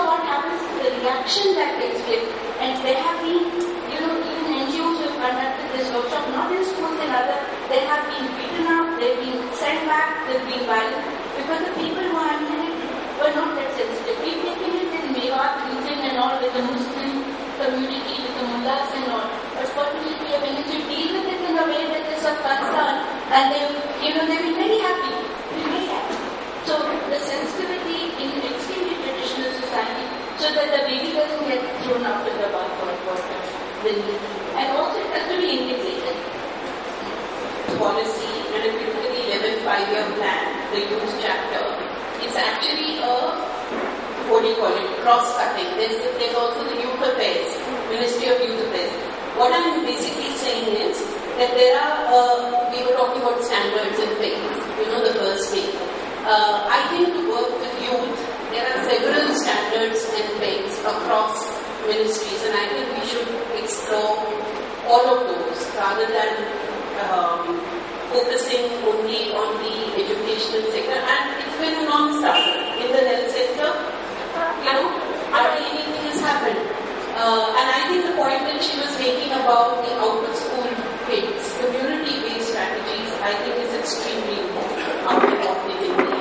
what happens is the reaction that takes place. And there have been, even NGOs have conducted this workshop, not in schools and other, they have been beaten up, they've been sent back, they've been violent, because the people who handled it were not that sensitive. We've taken it in Mewat region and all with the Muslim community, with the mullahs and all. But fortunately, when you deal with it in a way that is of concern, and they've been very happy. So the sensitivity in an extremely traditional society, so that the baby doesn't get thrown out of the bath or the need. And also it has to be integrated. Policy related to the 11th 5-year plan, the youth chapter, it's actually cross-cutting. There's also the youth affairs, Ministry of Youth Affairs. What I'm basically saying is that there are, we were talking about standards and things, the first thing. I think to work with youth, there are several standards and things across ministries, and I think we should explore all of those rather than focusing only on the educational sector. And it's been a non-starter in the health sector. Hardly anything has happened. And I think the point that she was making about the out-of-school kids, community-based strategies, I think is extremely important. How we talk in India.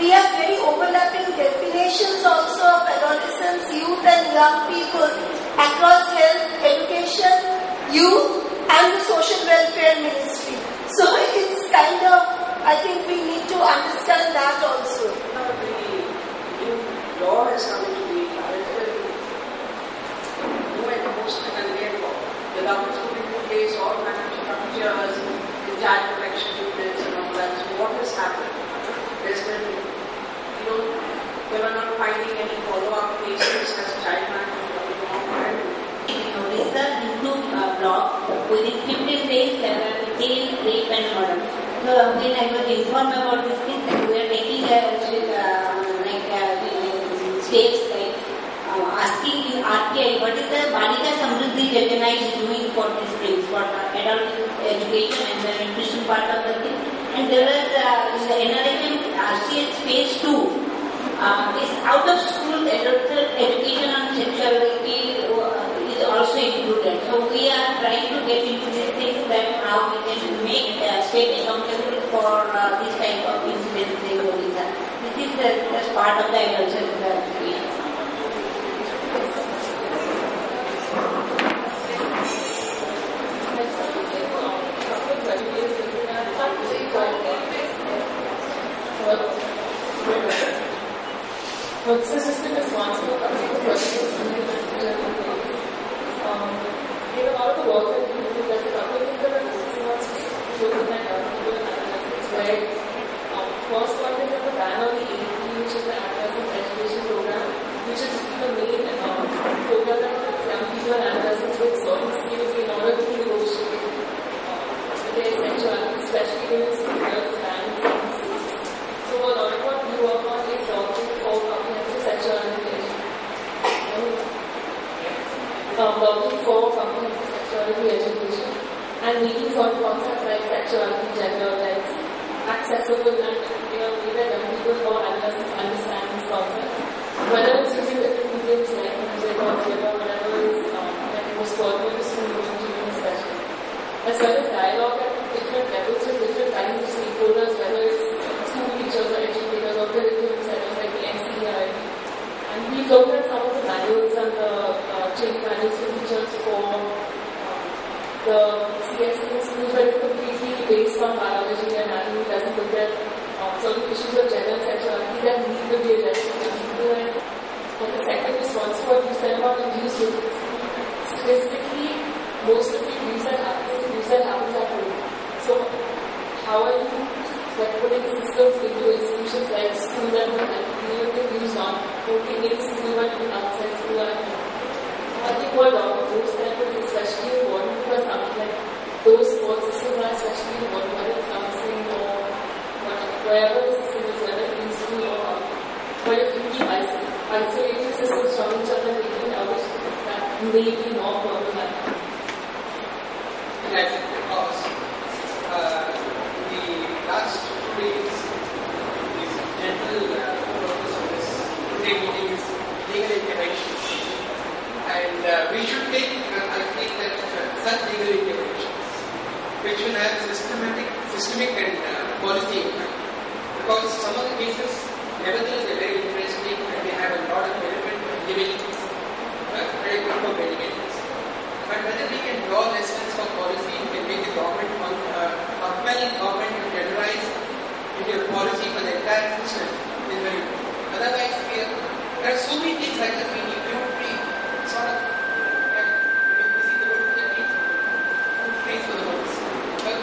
We have very overlapping definitions also of adolescents, youth and young people across health, education, youth and the social welfare ministry. So it's kind of, I think we need to understand that also. The law has come into being, new enforcement and law. The government's put into place all kinds of structures, the child protection units and all that. So what has happened? There's been, they were not finding any follow-up cases as child marriage going on. Notice the Hindu blog, within 15 days there were detailed rape and murder. So when I was informed about this thing, we are taking steps like asking in RTI what is the Balika Samruddhi Yojana is doing for these things, for adult education and the nutrition part of the thing. And there was the NRHM RCH phase 2. This out of school adult education on sexuality is also included. So we are trying to get into these things that how we can make state accountable for this type of incidents in Odisha. This is as part of the adolescent education. What's the system responsible for the questions? A lot of the work that we do, there's a couple of things that are focusing on children and young people and adolescents, where first one is that the ban on the AEP, which is the adolescent education program, which is the main program that young people and adolescents with certain skills in order to negotiate their sexuality, especially when it's girls and things. So a lot of what we work on is working for comprehensive sexuality education. Working for comprehensive sexuality education and making certain concepts like sexuality, gender, rights accessible and way that young people or adolescents understand these concepts. Whether it's using different mediums like music or theatre, whatever is most pertinent to students especially. As well as dialogue at different levels with different kinds of stakeholders, whether it's school teachers or educators or curriculum settings like the NCERT. And we looked at some of the manuals and the training manuals for teachers for the CSE in schools, where it's completely based on biology and anatomy, doesn't look at certain issues of gender and sexuality that need to be addressed. And the second response to what you said about abuse, statistically, most of the abuse that happens at home. So, how are you putting systems into institutions like school that will deal with abuse not only in school but even outside school? I think for a lot of those therapists, especially important because something like those support systems are especially important, whether it's counseling or wherever the system is, whether it's in school or whether you keep isolating systems from each other, making out that may be more problematic. And I think because the last 2 days, this general purpose of this today meeting is we should take, I think that such legal interventions, which will have systemic and policy impact. Because some of the cases, nevertheless, are very interesting and they have a lot of benefit for individuals, very good for medications. But whether we can draw lessons for policy and make the government, compelling government to generalize into a policy for the entire system is very good. Otherwise, there are so many things like that we need to be sort of busy the world with the trees for the words. But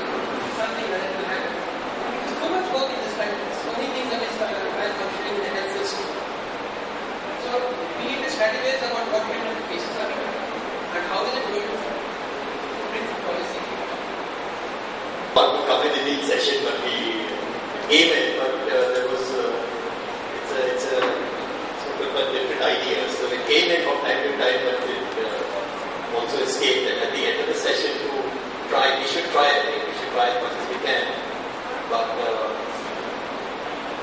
something like that will happen. There's so much work in this country. So many things are missed by functioning in the health system. So we need to strategize about what kind of cases are we doing and how is it going to bring policy. One would come in the lead session, but we aim it, but there was it's a sort of different ideas. So we came in from time to time, but it also escaped. And at the end of the session, we should try as much as we can. But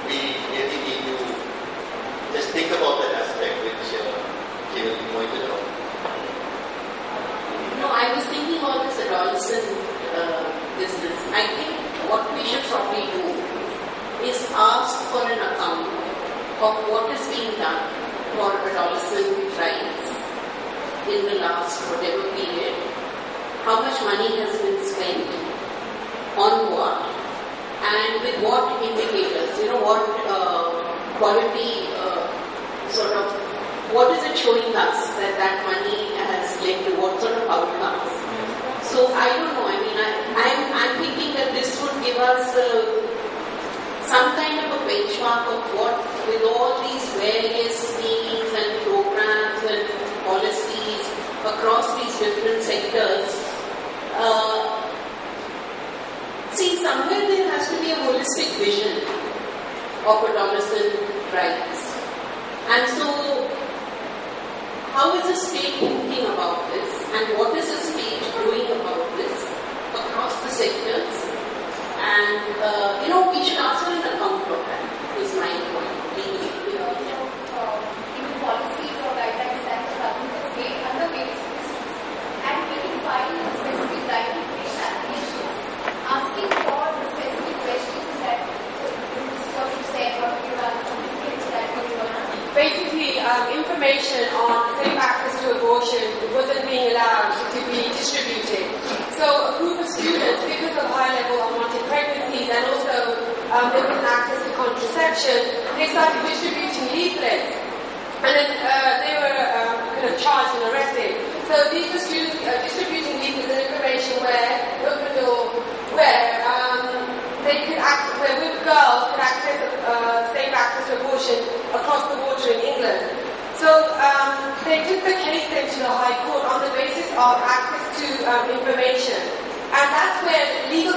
we really need to just think about that aspect which you pointed out. No, I was thinking about this adolescent business. I think what we should probably do is ask for an account of what is being done for adolescent rights in the last whatever period, how much money has been spent, on what, and with what indicators, what quality what is it showing us that money has led to, what sort of outcomes. So I don't know, I'm thinking that this would give us some kind of a benchmark of what, with all these various schemes and programs and policies across these different sectors, somewhere there has to be a holistic vision of adolescent rights. And so, how is the state thinking about this, and what is the state doing about this across the sectors? And, we should ask for an account of that, is my point. Policies or guidelines that the government has made under various issues, and we can file specific guidelines applications asking for the specific questions that what you said, what you are communicating that you want. Basically, information on safe access to abortion wasn't being allowed to be distributed. So a group of students, because of high level of unwanted pregnancies and also there wasn't access to contraception, they started distributing leaflets. And then they were charged and arrested. So these were students distributing leaflets and information where they could access, where girls could access safe access to abortion across the water in England. So they took the case then to the High Court on the basis of access to information, and that's where legal